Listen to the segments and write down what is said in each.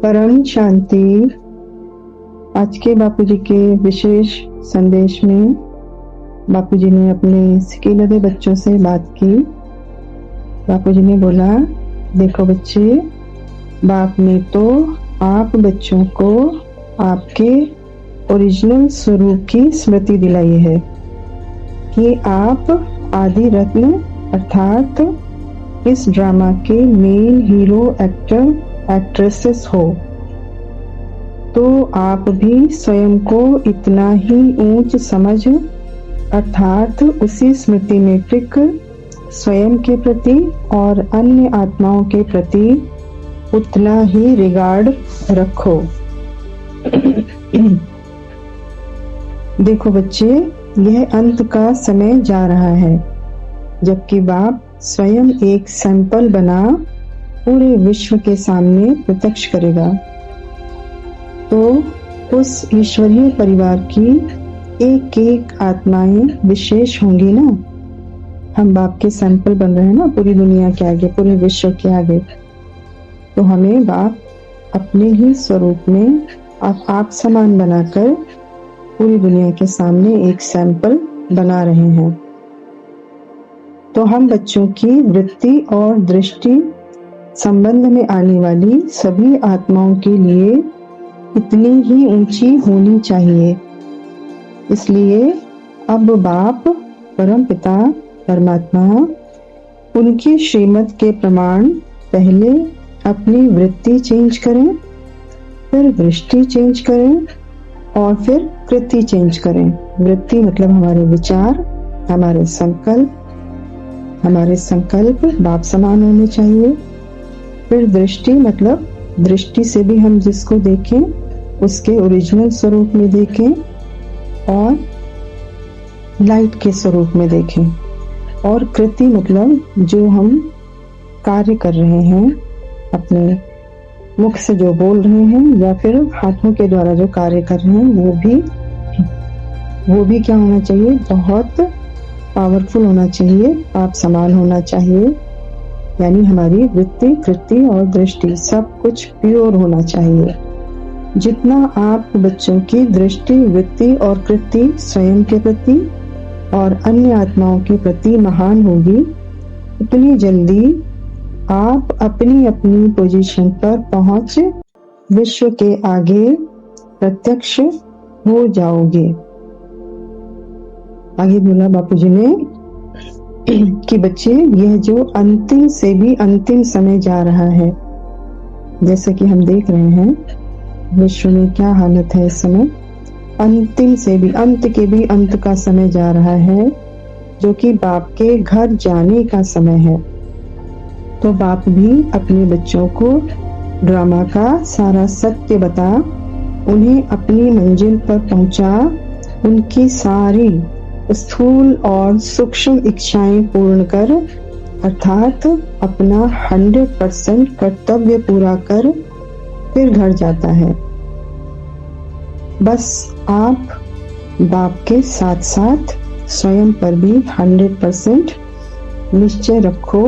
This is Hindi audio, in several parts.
परम शांति। आज के बापूजी के विशेष संदेश में बापूजी ने अपने सिकीलधे बच्चों से बात की। बापूजी ने बोला, देखो बच्चे, बाप ने तो आप बच्चों को आपके ओरिजिनल स्वरूप की स्मृति दिलाई है कि आप आदि रत्न अर्थात इस ड्रामा के मेन हीरो एक्टर एक्ट्रेसेस हो। तो आप भी स्वयं को इतना ही ऊंच समझ अर्थात उसी स्मृति मेट्रिक स्वयं के प्रति और अन्य आत्माओं के प्रति उतना ही रिगार्ड रखो। देखो बच्चे, यह अंत का समय जा रहा है, जबकि बाप स्वयं एक सैंपल बना पूरे विश्व के सामने प्रत्यक्ष करेगा। तो उस ईश्वरीय परिवार की एक एक आत्माएं विशेष होंगी ना। हम बाप के सैंपल बन रहे हैं ना, पूरी दुनिया के आगे, पूरे विश्व के आगे। तो हमें बाप अपने ही स्वरूप में आप समान बनाकर पूरी दुनिया के सामने एक सैंपल बना रहे हैं। तो हम बच्चों की वृत्ति और दृष्टि संबंध में आने वाली सभी आत्माओं के लिए इतनी ही ऊंची होनी चाहिए। इसलिए अब बाप परम पिता परमात्मा उनकी श्रीमत के प्रमाण पहले अपनी वृत्ति चेंज करें, फिर दृष्टि चेंज करें और फिर कृति चेंज करें। वृत्ति मतलब हमारे विचार, हमारे संकल्प बाप समान होने चाहिए। फिर दृष्टि मतलब दृष्टि से भी हम जिसको देखें उसके ओरिजिनल स्वरूप में देखें और लाइट के स्वरूप में देखें। और कृति मतलब जो हम कार्य कर रहे हैं, अपने मुख से जो बोल रहे हैं या फिर हाथों के द्वारा जो कार्य कर रहे हैं, वो भी क्या होना चाहिए, बहुत पावरफुल होना चाहिए, आप समान होना चाहिए। यानी हमारी वृत्ति, कृति और दृष्टि सब कुछ प्योर होना चाहिए। जितना आप बच्चों की दृष्टि, वृत्ति और कृति स्वयं के प्रति और अन्य आत्माओं के प्रति महान होगी, उतनी जल्दी आप अपनी अपनी पोजीशन पर पहुंच विश्व के आगे प्रत्यक्ष हो जाओगे। आगे बोला बापूजी ने कि बच्चे, यह जो अंतिम से भी अंतिम समय जा रहा है, जैसे कि हम देख रहे हैं विश्व में क्या हालत है इस समय, अंतिम से भी अंत के भी अंत का समय जा रहा है, जो कि बाप के घर जाने का समय है। तो बाप भी अपने बच्चों को ड्रामा का सारा सत्य बता, उन्हें अपनी मंजिल पर पहुंचा, उनकी सारी स्थूल और सूक्ष्म इच्छाएं पूर्ण कर अर्थात अपना 100% कर्तव्य पूरा कर फिर घर जाता है। बस आप बाप के साथ साथ स्वयं पर भी 100% निश्चय रखो।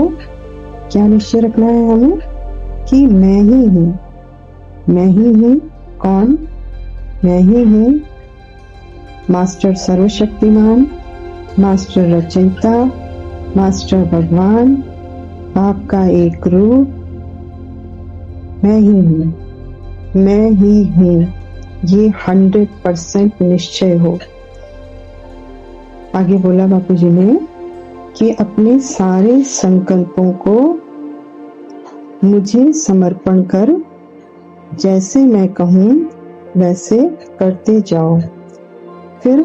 क्या निश्चय रखना है हमें? कि मैं ही हूँ। कौन? मैं ही हूँ मास्टर सर्वशक्तिमान, मास्टर रचयिता, मास्टर भगवान, बाप का एक रूप। मैं ही हूँ। ये 100% निश्चय हो। आगे बोला बापूजी ने कि अपने सारे संकल्पों को मुझे समर्पण कर, जैसे मैं कहूँ वैसे करते जाओ। फिर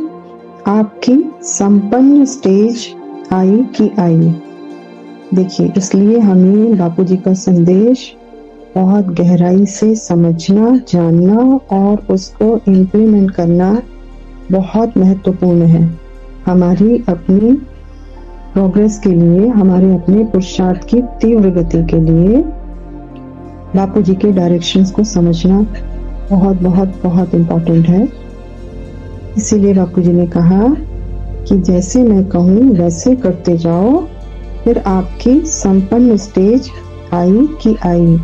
आपकी संपन्न स्टेज आई कि आई। देखिए, इसलिए हमें बापूजी का संदेश बहुत गहराई से समझना, जानना और उसको इम्प्लीमेंट करना बहुत महत्वपूर्ण है हमारी अपनी प्रोग्रेस के लिए, हमारे अपने पुरुषार्थ की तीव्र गति के लिए। बापूजी के डायरेक्शंस को समझना बहुत बहुत बहुत इम्पोर्टेंट है। इसीलिए बापूजी ने कहा कि जैसे मैं कहूँ वैसे करते जाओ, फिर आपकी संपन्न स्टेज आई कि आई।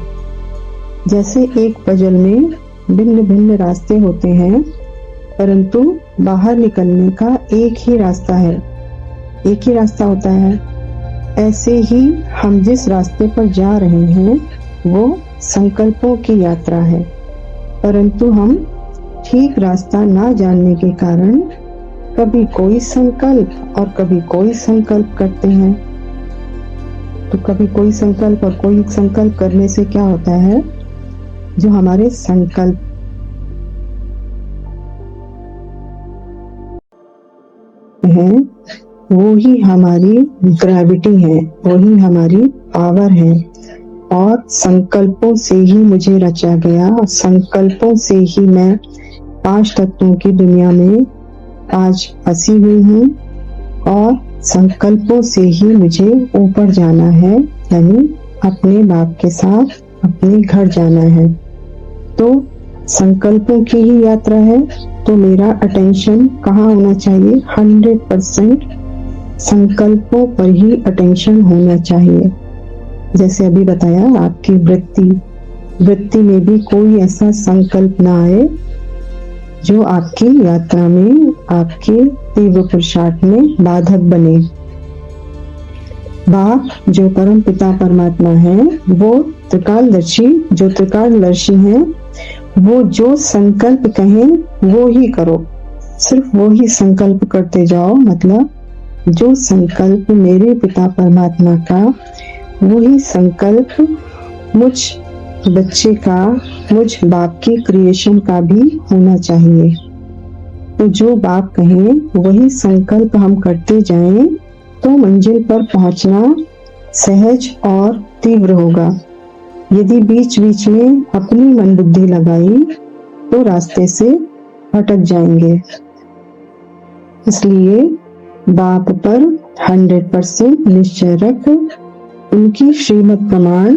जैसे एक पजल में भिन्न भिन्न रास्ते होते हैं, परंतु बाहर निकलने का एक ही रास्ता है, एक ही रास्ता होता है। ऐसे ही हम जिस रास्ते पर जा रहे हैं वो संकल्पों की यात्रा है, परंतु हम ठीक रास्ता ना जानने के कारण कभी कोई संकल्प और कभी कोई संकल्प करते हैं। तो कभी कोई संकल्प और कोई संकल्प करने से क्या होता है, जो हमारे संकल्प हैं वो ही हमारी ग्रेविटी है, वही हमारी पावर है। और संकल्पों से ही मुझे रचा गया, संकल्पों से ही मैं 5 तत्वों की दुनिया में आज फंसी हुई हूँ और संकल्पों से ही मुझे ऊपर जाना है, यानी अपने बाप के साथ अपने घर जाना है। तो संकल्पों की ही यात्रा है, तो मेरा अटेंशन कहाँ होना चाहिए? 100% संकल्पों पर ही अटेंशन होना चाहिए। जैसे अभी बताया, आपकी वृत्ति में भी कोई ऐसा संकल्प ना आए जो आपकी यात्रा में, आपके तीव्र पुरुषार्थ में बाधक बने। बाप जो परम पिता परमात्मा है, वो त्रिकालदर्शी, जो त्रिकालदर्शी हैं, वो जो संकल्प कहें वो ही करो, सिर्फ वो ही संकल्प करते जाओ। मतलब जो संकल्प मेरे पिता परमात्मा का, वही संकल्प मुझ बच्चे का, मुझ बाप की क्रिएशन का भी होना चाहिए। तो जो बाप कहें वही संकल्प हम करते जाएं तो मंजिल पर पहुंचना सहज और तीव्र होगा। यदि बीच बीच में अपनी मन बुद्धि लगाई तो रास्ते से भटक जाएंगे। इसलिए बाप पर 100% निश्चय रख, उनकी श्रीमत प्रमाण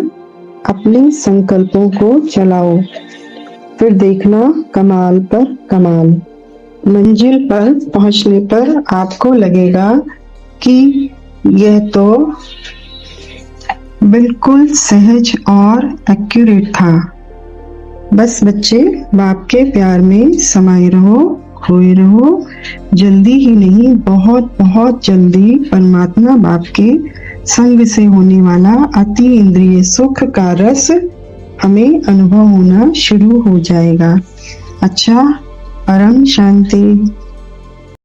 अपने संकल्पों को चलाओ, फिर देखना कमाल पर कमाल। मंजिल पर पहुंचने पर आपको लगेगा कि यह तो बिल्कुल सहज और एक्यूरेट था। बस बच्चे बाप के प्यार में समाये रहो, खोए रहो। जल्दी ही नहीं, बहुत बहुत जल्दी परमात्मा बाप के संग से होने वाला अति इंद्रिय सुख का रस हमें अनुभव होना शुरू हो जाएगा। अच्छा, परम शांति।